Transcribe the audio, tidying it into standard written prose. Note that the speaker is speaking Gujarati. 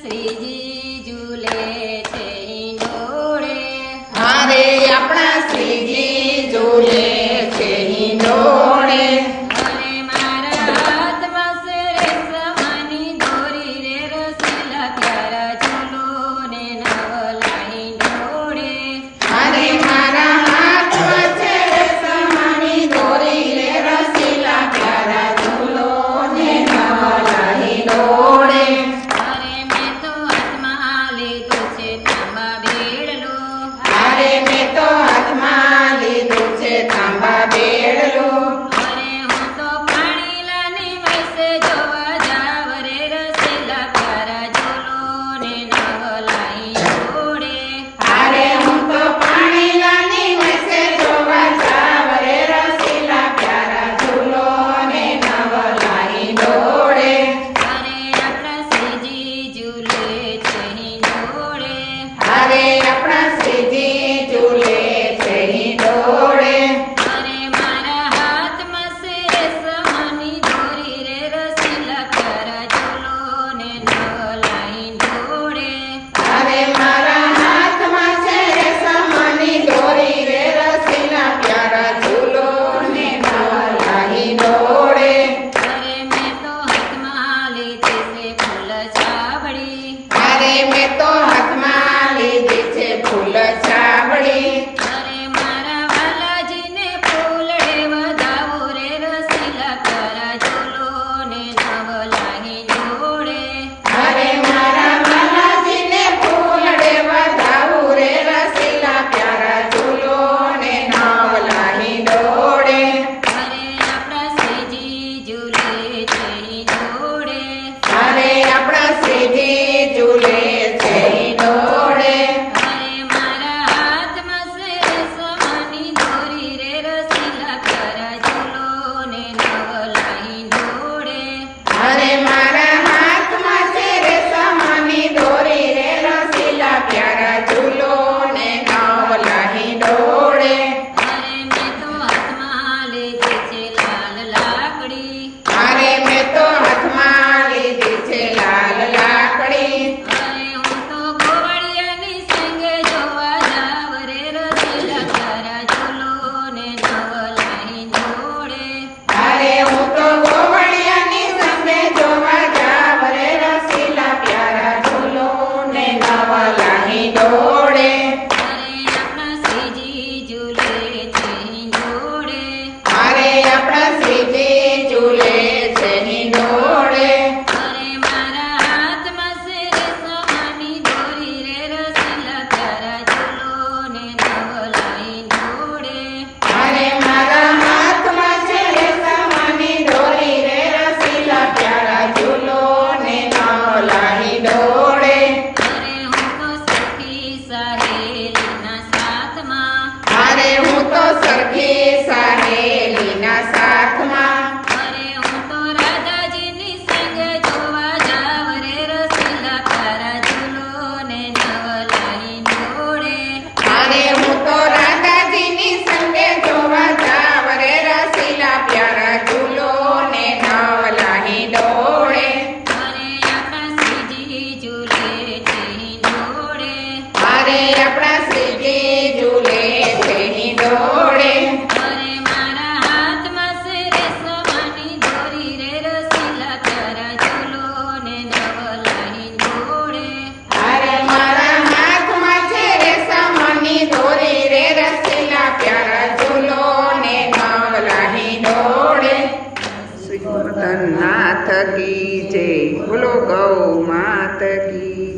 શ્રીજી ઝૂલે છે હિંડોળે. અરે આપણા શ્રીજી ઝૂલે છે હિંડોળે. અરે મારા હાથમાં છે રેશમની દોરી રે રસીલા પ્યારા ઝૂલો ને નવલા હિંડોળે. અરે મારા હાથમાં છે રેશમની દોરી રે રસીલા પ્યારા ઝૂલો ને નવલા હિંડોળે. અરે મેં તો હાથમાં લીધું છે તાંબા બેડલો. અરે મેં તો હાથમાં લીધું છે તાંબા બેડલો. અરે હું તો પાણીલાની વૈસે જોવા જાવ રે રસીલા પ્યારા ઝૂલો ને નવલા હિંડોળે. અરે હું તો પાણીલાની વૈસે જોવા જાવ રે રસીલા પ્યારા ઝૂલો ને નવલા હિંડોળે. અરે આપણા શ્રીજી ઝૂલે છે હિંડોળે. અરે આપણા શ્રીજી ઝૂલે છે હિંડોળે. અરે મારા હાથમાં છે રેશમની દોરી રે રસીલા પ્યારા ઝૂલો ને નવલા હિંડોળે. અરે મારા હાથમાં છે રેશમની દોરી રે રસીલા પ્યારા ઝૂલો ને નવલા હિંડોળે. અરે મેં તો હાથમાં લીધી છે ફૂલ છાબડી. અરે મેં તો હાથમાં લીધી છે ફૂલ છાબડી. અરે મારા વાલાજીને ફૂલડે વધાવો રે રસીલા પ્યારા ઝૂલો ને નવલા હિંડોળે. અરે મારા બાલાજીને ફૂલડે વધાવું રે રસીલા પ્યારા ઝૂલો ને નવલા હિંડોળે. અરે આપણા શ્રીજી ઝૂલે છે હિંડોળે. અરે આપણા શ્રીજી ઝૂલે છે હિંડોળે. અરે મારા હાથમાં છે રેશમની દોરી રે રસીલા પ્યારા ઝૂલો ને નવલા હિંડોળે. અરે મારા હાથમાં છે રેશમની દોરી રે રસીલા પ્યારા ઝૂલો ને નવલા હિંડોળે. અરે મેં તો હાથમાં લીધી છે લાલ લાકડી. અરે મેં તો હાથમાં લીધી છે લાલ લાકડી. અરે હું તો ગોવાળિયાની સંગે જોવા જાવ રે રસીલા પ્યારા ઝૂલો ને નવલા હિંડોળે. અરે હું તો ગોવળિયાની સંગે જોવા જાવ રે રસીલા પ્યારા ઝૂલો ને નવલા હિંડોળે. અરે આપણા શ્રીજી ઝૂલે છે હિંડોળે. અરે આપણા શ્રીજી ઝૂલે છે હિંડોળે. અરે મારા હાથમાં છે રેશમની દોરી રે રસીલા પ્યારા ઝૂલો ને નવલા હિંડોળે. અરે મારા હાથમાં છે રેશમની દોરી રે રસીલા પ્યારા ઝૂલો ને નવલા હિંડોળે. અરે હું તો સખી સહેલીના સાથમાં. અરે હું તો સરખી સહેલીના સાથમાં. અરે હું તો રાધાજીની સંગે જોવા જાવ રે રસીલા પ્યારા ઝૂલો ને નવલા હિંડોળે. અરે હું તો રાધાજીની સંગે જોવા જાવ રે રસીલા પ્યારા ઝૂલો ને નવલા હિંડોળે. અરે આપણા શ્રીજી ઝૂલે છે હિંડોળે. અરે આપણા શ્રીજી ઝૂલે છે હિંડોળે. અરે મારા હાથમાં છે રેશમની દોરી રે રસીલા પ્યારા ઝૂલો ને નવલા હિંડોળે. અરે મારા હાથમાં છે રેશમની દોરી રે રસીલા પ્યારા ઝૂલો ને નવલા હિંડોળે. શ્રી ગોવર્ધનનાથ કી જય. બોલો ગૌ માત કી